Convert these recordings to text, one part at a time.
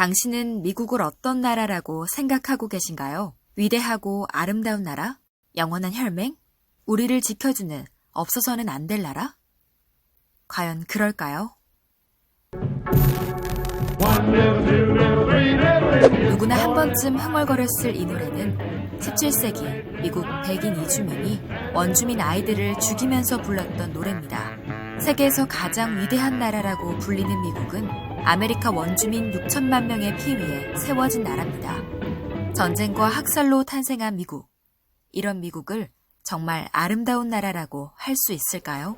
당신은 미국을 어떤 나라라고 생각하고 계신가요? 위대하고 아름다운 나라? 영원한 혈맹? 우리를 지켜주는 없어서는 안 될 나라? 과연 그럴까요? 누구나 한 번쯤 흥얼거렸을 이 노래는 17세기 미국 백인 이주민이 원주민 아이들을 죽이면서 불렀던 노래입니다. 세계에서 가장 위대한 나라라고 불리는 미국은 아메리카 원주민 6천만 명의 피 위에 세워진 나라입니다. 전쟁과 학살로 탄생한 미국. 이런 미국을 정말 아름다운 나라라고 할 수 있을까요?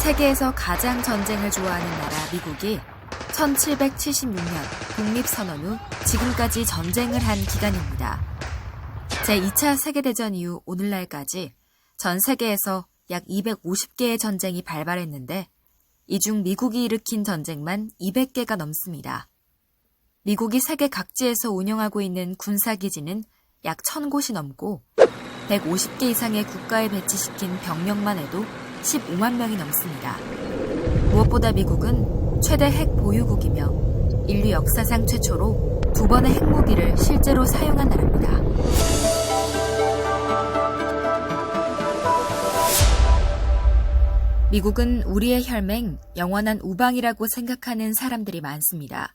세계에서 가장 전쟁을 좋아하는 나라 미국이 1776년 독립선언 후 지금까지 전쟁을 한 기간입니다. 제2차 세계대전 이후 오늘날까지 전 세계에서 약 250개의 전쟁이 발발했는데 이 중 미국이 일으킨 전쟁만 200개가 넘습니다. 미국이 세계 각지에서 운영하고 있는 군사기지는 약 1000곳이 넘고 150개 이상의 국가에 배치시킨 병력만 해도 15만 명이 넘습니다. 무엇보다 미국은 최대 핵 보유국이며 인류 역사상 최초로 2번의 핵무기를 실제로 사용한 나라입니다. 미국은 우리의 혈맹, 영원한 우방이라고 생각하는 사람들이 많습니다.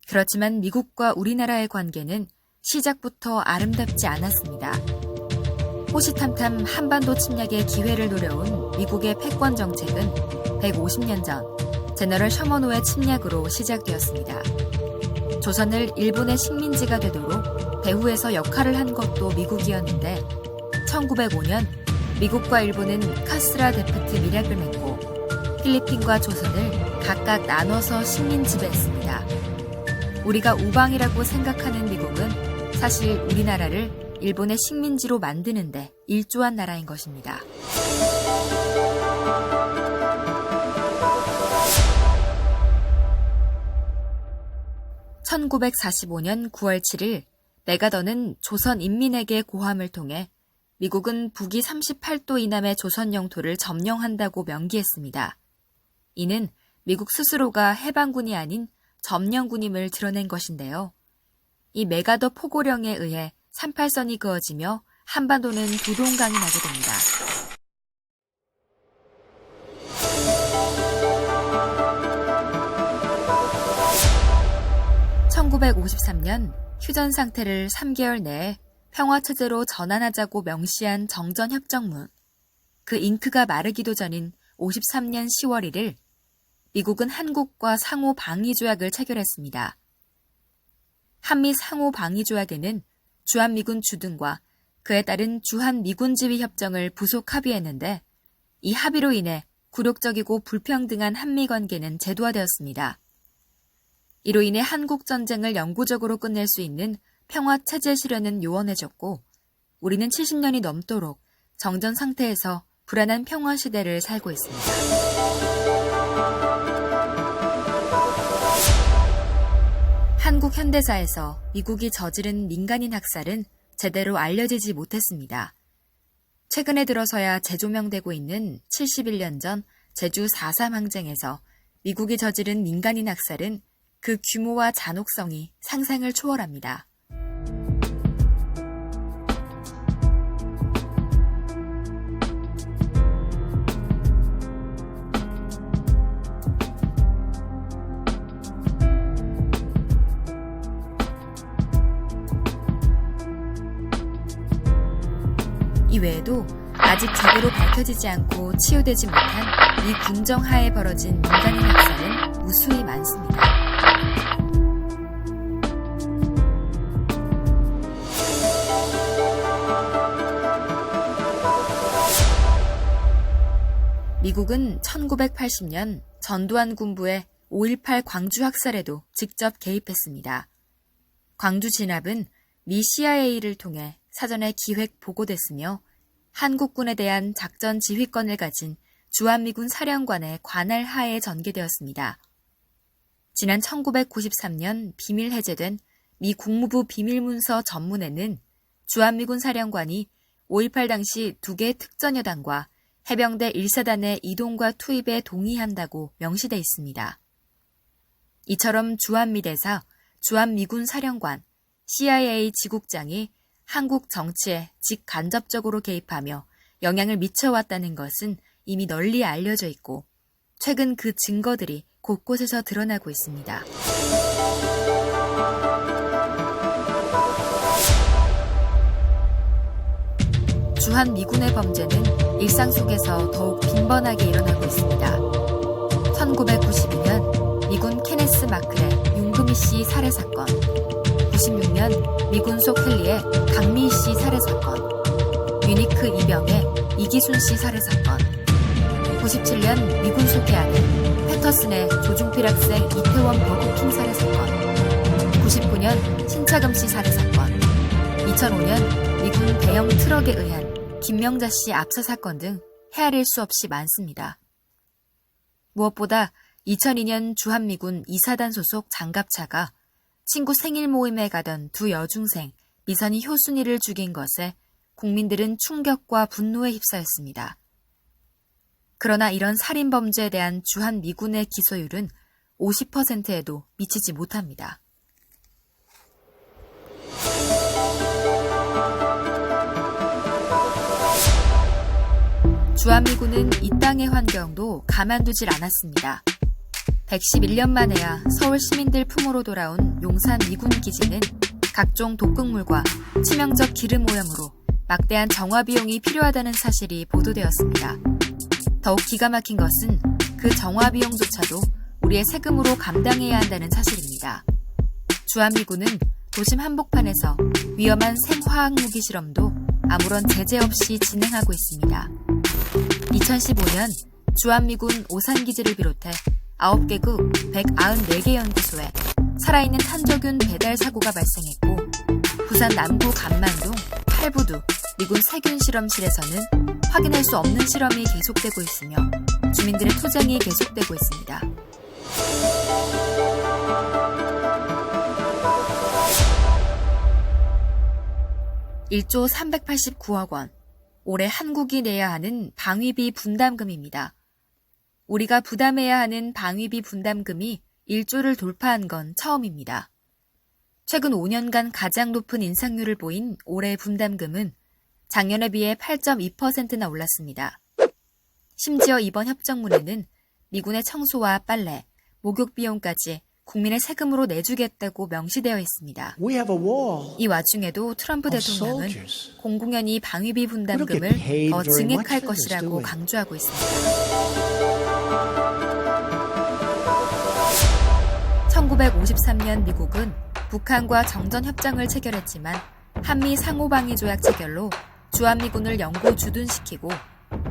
그렇지만 미국과 우리나라의 관계는 시작부터 아름답지 않았습니다. 호시탐탐 한반도 침략의 기회를 노려온 미국의 패권 정책은 150년 전 제너럴 셔먼호의 침략으로 시작되었습니다. 조선을 일본의 식민지가 되도록 배후에서 역할을 한 것도 미국이었는데 1905년 미국과 일본은 카스라 데프트 밀약을 맺고 필리핀과 조선을 각각 나눠서 식민 지배했습니다. 우리가 우방이라고 생각하는 미국은 사실 우리나라를 일본의 식민지로 만드는데 일조한 나라인 것입니다. 1945년 9월 7일 메가더는 조선 인민에게 고함을 통해 미국은 북위 38도 이남의 조선 영토를 점령한다고 명기했습니다. 이는 미국 스스로가 해방군이 아닌 점령군임을 드러낸 것인데요. 이 메가더 포고령에 의해 38선이 그어지며 한반도는 두동강이 나게 됩니다. (1953년) 휴전 상태를 3개월 내에 평화체제로 전환하자고 명시한 정전협정문. 그 잉크가 마르기도 전인 53년 10월 1일 미국은 한국과 상호방위조약을 체결했습니다. 한미 상호방위조약에는 주한미군 주둔과 그에 따른 주한미군지휘협정을 부속 합의했는데 이 합의로 인해 굴욕적이고 불평등한 한미관계는 제도화되었습니다. 이로 인해 한국전쟁을 영구적으로 끝낼 수 있는 평화체제 실현은 요원해졌고 우리는 70년이 넘도록 정전 상태에서 불안한 평화시대를 살고 있습니다. 한국 현대사에서 미국이 저지른 민간인 학살은 제대로 알려지지 못했습니다. 최근에 들어서야 재조명되고 있는 71년 전 제주 4.3 항쟁에서 미국이 저지른 민간인 학살은 그 규모와 잔혹성이 상상을 초월합니다. 이 외에도 아직 제대로 밝혀지지 않고 치유되지 못한 이 궁정 하에 벌어진 민간인 학살은 무수히 많습니다. 미국은 1980년 전두환 군부의 5.18 광주 학살에도 직접 개입했습니다. 광주 진압은 미 CIA를 통해 사전에 기획 보고됐으며 한국군에 대한 작전 지휘권을 가진 주한미군 사령관의 관할 하에 전개되었습니다. 지난 1993년 비밀 해제된 미 국무부 비밀문서 전문에는 주한미군 사령관이 5.18 당시 2개의 특전여단과 해병대 1사단의 이동과 투입에 동의한다고 명시돼 있습니다. 이처럼 주한미 대사, 주한미군 사령관, CIA 지국장이 한국 정치에 직간접적으로 개입하며 영향을 미쳐왔다는 것은 이미 널리 알려져 있고 최근 그 증거들이 곳곳에서 드러나고 있습니다. 주한미군의 범죄는 일상 속에서 더욱 빈번하게 일어나고 있습니다. 1992년 미군 케네스 마클의 윤금희 씨 살해 사건, 96년 미군 속 헬리의 강미희 씨 살해 사건, 유니크 이병의 이기순 씨 살해 사건, 97년 미군 속 해안의 패터슨의 조중필 학생 이태원 버거킹 살해 사건, 99년 신차금 씨 살해 사건, 2005년 미군 대형 트럭에 의한 김명자 씨 압사 사건 등 헤아릴 수 없이 많습니다. 무엇보다 2002년 주한미군 2사단 소속 장갑차가 친구 생일 모임에 가던 두 여중생 미선이 효순이를 죽인 것에 국민들은 충격과 분노에 휩싸였습니다. 그러나 이런 살인범죄에 대한 주한미군의 기소율은 50%에도 미치지 못합니다. 주한미군은 이 땅의 환경도 가만두질 않았습니다. 111년 만에야 서울 시민들 품으로 돌아온 용산 미군 기지는 각종 독극물과 치명적 기름 오염으로 막대한 정화 비용이 필요하다는 사실이 보도되었습니다. 더욱 기가 막힌 것은 그 정화 비용조차도 우리의 세금으로 감당해야 한다는 사실입니다. 주한미군은 도심 한복판에서 위험한 생화학 무기 실험도 아무런 제재 없이 진행하고 있습니다. 2015년 주한미군 오산기지를 비롯해 9개국 194개 연구소에 살아있는 탄저균 배달 사고가 발생했고 부산 남구 간만동 팔부두 미군 세균 실험실에서는 확인할 수 없는 실험이 계속되고 있으며 주민들의 투쟁이 계속되고 있습니다. (1조 389억 원) 올해 한국이 내야 하는 방위비 분담금입니다. 우리가 부담해야 하는 방위비 분담금이 1조를 돌파한 건 처음입니다. 최근 5년간 가장 높은 인상률을 보인 올해 분담금은 작년에 비해 8.2%나 올랐습니다. 심지어 이번 협정문에는 미군의 청소와 빨래, 목욕 비용까지 국민의 세금으로 내주겠다고 명시되어 있습니다. 이 와중에도 트럼프 대통령은 공공연히 방위비 분담금을 더 증액할 것이라고 강조하고 있습니다. 1953년 미국은 북한과 정전협정을 체결했지만 한미 상호방위조약 체결로 주한미군을 영구 주둔시키고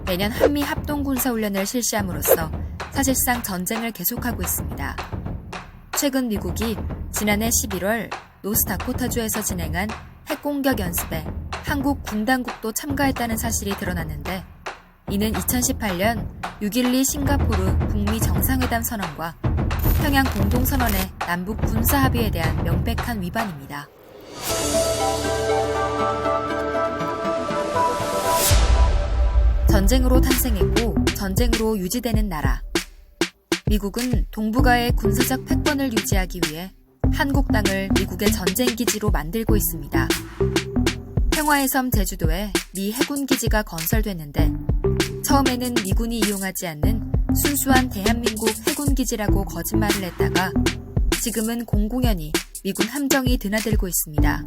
매년 한미 합동군사훈련을 실시함으로써 사실상 전쟁을 계속하고 있습니다. 최근 미국이 지난해 11월 노스다코타주에서 진행한 핵공격 연습에 한국 군당국도 참가했다는 사실이 드러났는데 이는 2018년 6.12 싱가포르 북미 정상회담 선언과 평양 공동선언의 남북 군사합의에 대한 명백한 위반입니다. 전쟁으로 탄생했고 전쟁으로 유지되는 나라. 미국은 동북아의 군사적 패권을 유지하기 위해 한국 땅을 미국의 전쟁기지로 만들고 있습니다. 평화의 섬 제주도에 미 해군기지가 건설됐는데 처음에는 미군이 이용하지 않는 순수한 대한민국 해군기지라고 거짓말을 했다가 지금은 공공연히 미군 함정이 드나들고 있습니다.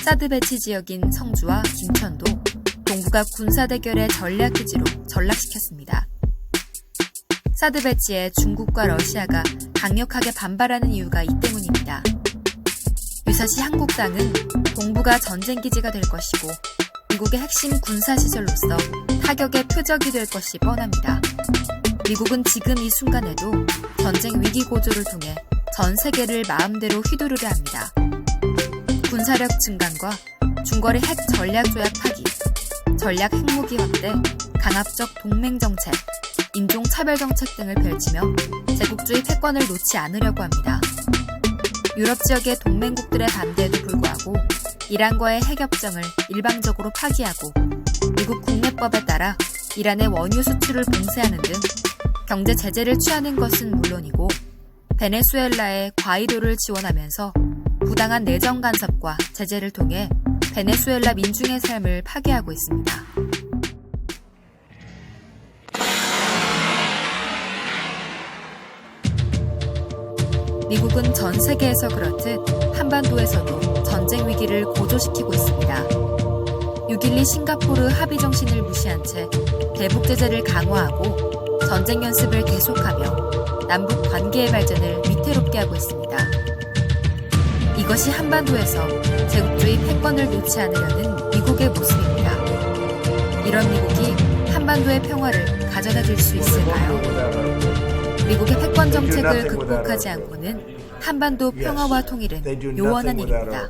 사드 배치 지역인 성주와 김천도 동북아 군사대결의 전략기지로 전락시켰습니다. 사드 배치에 중국과 러시아가 강력하게 반발하는 이유가 이 때문입니다. 유사시 한국 땅은 동북아 전쟁기지가 될 것이고 미국의 핵심 군사시설로서 타격의 표적이 될 것이 뻔합니다. 미국은 지금 이 순간에도 전쟁 위기 고조를 통해 전 세계를 마음대로 휘두르려 합니다. 군사력 증강과 중거리 핵 전략 조약 파기, 전략 핵무기 확대, 강압적 동맹 정책, 인종차별 정책 등을 펼치며 제국주의 패권을 놓지 않으려고 합니다. 유럽 지역의 동맹국들의 반대에도 불구하고 이란과의 핵협정을 일방적으로 파기하고 미국 국내법에 따라 이란의 원유 수출을 봉쇄하는 등 경제 제재를 취하는 것은 물론이고 베네수엘라에 과이도를 지원하면서 부당한 내정 간섭과 제재를 통해 베네수엘라 민중의 삶을 파괴하고 있습니다. 미국은 전 세계에서 그렇듯 한반도에서도 전쟁 위기를 고조시키고 있습니다. 6.12 싱가포르 합의 정신을 무시한 채 대북 제재를 강화하고 전쟁 연습을 계속하며 남북 관계의 발전을 위태롭게 하고 있습니다. 이것이 한반도에서 제국주의 패권을 놓지 않으려는 미국의 모습입니다. 이런 미국이 한반도의 평화를 가져다 줄 수 있을까요? 미국의 패권 정책을 극복하지 않고는 한반도 평화와 통일은 요원한 일입니다.